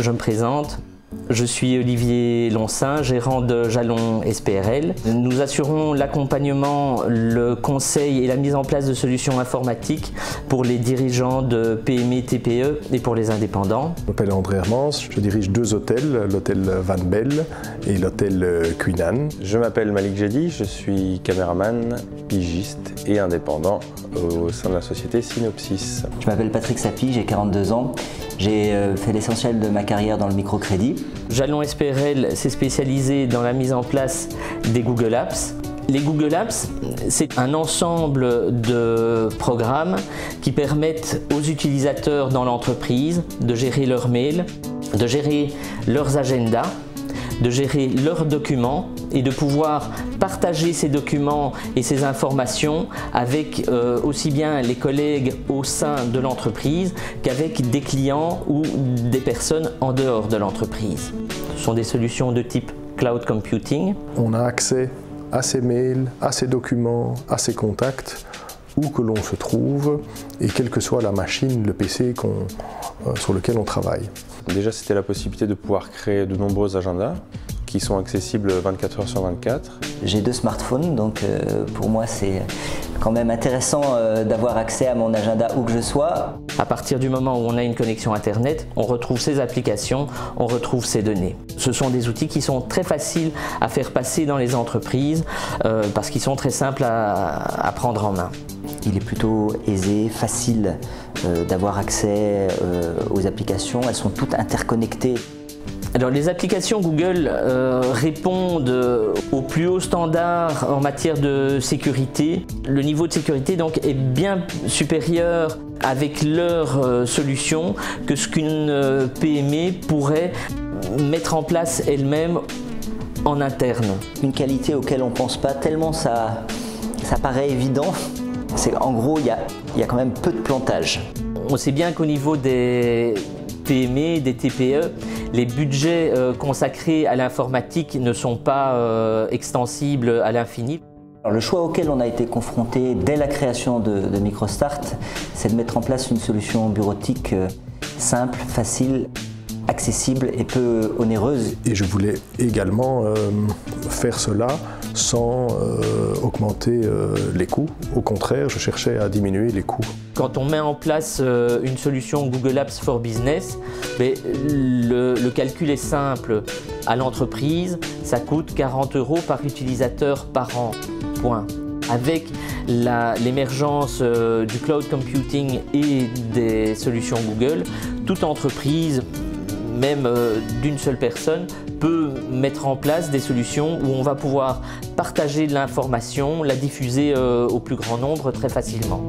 Je me présente, je suis Olivier Loncin, gérant de Jalon SPRL. Nous assurons l'accompagnement, le conseil et la mise en place de solutions informatiques pour les dirigeants de PME, TPE et pour les indépendants. Je m'appelle André Hermans, je dirige 2 hôtels, l'hôtel Van Belle et l'hôtel Queenan. Je m'appelle Malik Jedi, je suis caméraman, pigiste et indépendant au sein de la société Synopsis. Je m'appelle Patrick Sapy, j'ai 42 ans. J'ai fait l'essentiel de ma carrière dans le microcrédit. Jalon SPRL s'est spécialisé dans la mise en place des Google Apps. Les Google Apps, c'est un ensemble de programmes qui permettent aux utilisateurs dans l'entreprise de gérer leurs mails, de gérer leurs agendas, de gérer leurs documents et de pouvoir partager ces documents et ces informations avec aussi bien les collègues au sein de l'entreprise qu'avec des clients ou des personnes en dehors de l'entreprise. Ce sont des solutions de type cloud computing. On a accès à ces mails, à ces documents, à ces contacts, où que l'on se trouve et quelle que soit la machine, le PC sur lequel on travaille. Déjà, c'était la possibilité de pouvoir créer de nombreux agendas qui sont accessibles 24 heures sur 24. J'ai 2 smartphones, donc pour moi c'est quand même intéressant d'avoir accès à mon agenda où que je sois. À partir du moment où on a une connexion Internet, on retrouve ces applications, on retrouve ces données. Ce sont des outils qui sont très faciles à faire passer dans les entreprises parce qu'ils sont très simples à prendre en main. Il est plutôt aisé, facile d'avoir accès aux applications. Elles sont toutes interconnectées. Alors les applications Google répondent aux plus hauts standards en matière de sécurité. Le niveau de sécurité donc est bien supérieur avec leurs solutions que ce qu'une PME pourrait mettre en place elle-même en interne. Une qualité auquel on ne pense pas tellement ça paraît évident. En gros, il y a quand même peu de plantage. On sait bien qu'au niveau des PME, des TPE, les budgets consacrés à l'informatique ne sont pas extensibles à l'infini. Le choix auquel on a été confronté dès la création de MicroStart, c'est de mettre en place une solution bureautique simple, facile, accessible et peu onéreuse. Et je voulais également faire cela sans augmenter les coûts. Au contraire, je cherchais à diminuer les coûts. Quand on met en place une solution Google Apps for Business, le calcul est simple. À l'entreprise, ça coûte 40 € par utilisateur par an. Point. Avec l'émergence du cloud computing et des solutions Google, toute entreprise, même d'une seule personne, peut mettre en place des solutions où on va pouvoir partager de l'information, la diffuser au plus grand nombre très facilement.